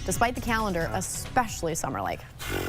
despite the calendar, especially summer-like.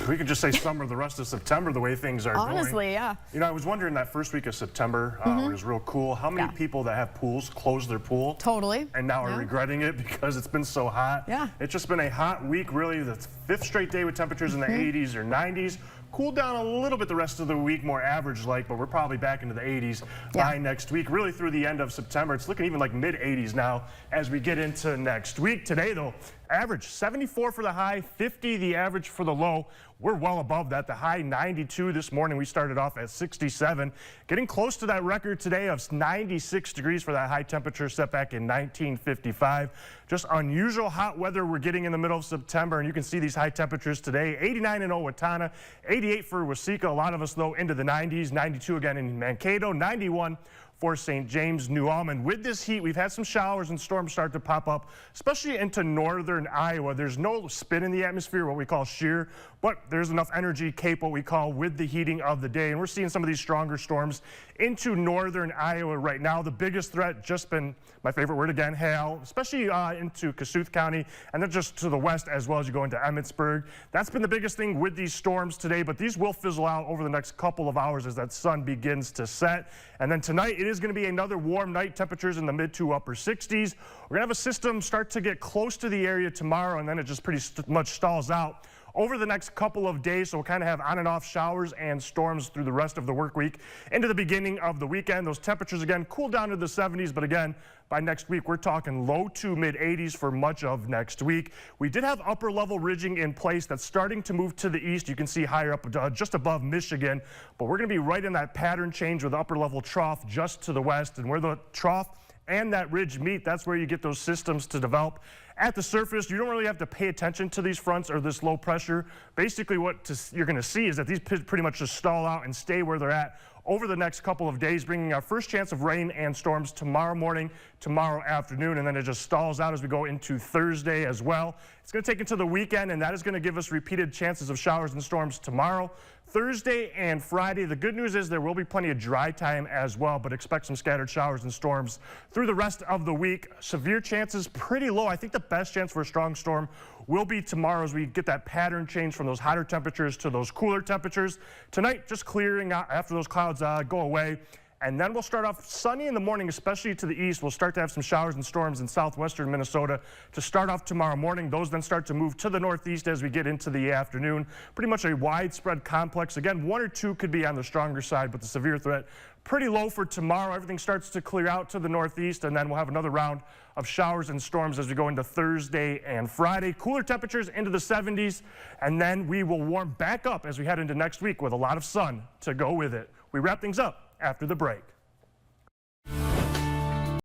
We could just say summer the rest of September, the way things are Honestly, going. yeah. You know, I was wondering that first week of September, when it was real cool, how many people that have pools closed their pool? Totally. And now are regretting it because it's been so hot. Yeah. It's just been a hot week, really. The fifth straight day with temperatures in the 80s or 90s. Cooled down a little bit the rest of the week, more average-like, but we're probably back into the 80s by next week, really through the end of September. It's looking even like mid-80s now as we get into next week. Today, though, average 74 for the high, 50 the average for the low. We're well above that. The high 92 this morning. We started off at 67. Getting close to that record today of 96 degrees for that high temperature set back in 1955. Just unusual hot weather we're getting in the middle of September, and you can see these high temperatures today. 89 in Owatonna, 88 for Waseca. A lot of us, though, into the 90s. 92 again in Mankato, 91 for St. James, New Ulm. With this heat, we've had some showers and storms start to pop up, especially into northern Iowa. There's no spin in the atmosphere, what we call shear, but there's enough energy cape, what we call, with the heating of the day. And we're seeing some of these stronger storms into northern Iowa right now. The biggest threat just been, my favorite word again, hail, especially into Kossuth County, and then just to the west as well as you go into Emmitsburg. That's been the biggest thing with these storms today, but these will fizzle out over the next couple of hours as that sun begins to set. And then tonight, it is going to be another warm night, temperatures in the mid to upper 60s. We're going to have a system start to get close to the area tomorrow, and then it just pretty much stalls out over the next couple of days. So we'll kind of have on and off showers and storms through the rest of the work week into the beginning of the weekend. Those temperatures again cool down to the 70s, but again, by next week, we're talking low to mid 80s for much of next week. We did have upper level ridging in place that's starting to move to the east. You can see higher up just above Michigan, but we're going to be right in that pattern change with upper level trough just to the west. And where the trough and that ridge meet, that's where you get those systems to develop. At the surface, you don't really have to pay attention to these fronts or this low pressure. Basically, what you're going to see is that these pretty much just stall out and stay where they're at over the next couple of days, bringing our first chance of rain and storms tomorrow morning, tomorrow afternoon, and then it just stalls out as we go into Thursday as well. It's going to take into the weekend, and that is going to give us repeated chances of showers and storms tomorrow, Thursday, and Friday. The good news is there will be plenty of dry time as well, but expect some scattered showers and storms through the rest of the week. Severe chances pretty low. I think the best chance for a strong storm will be tomorrow as we get that pattern change from those hotter temperatures to those cooler temperatures. Tonight, just clearing out after those clouds go away. And then we'll start off sunny in the morning, especially to the east. We'll start to have some showers and storms in southwestern Minnesota to start off tomorrow morning. Those then start to move to the northeast as we get into the afternoon. Pretty much a widespread complex. Again, one or two could be on the stronger side, but the severe threat pretty low for tomorrow. Everything starts to clear out to the northeast, and then we'll have another round of showers and storms as we go into Thursday and Friday. Cooler temperatures into the 70s, and then we will warm back up as we head into next week with a lot of sun to go with it. We wrap things up after the break.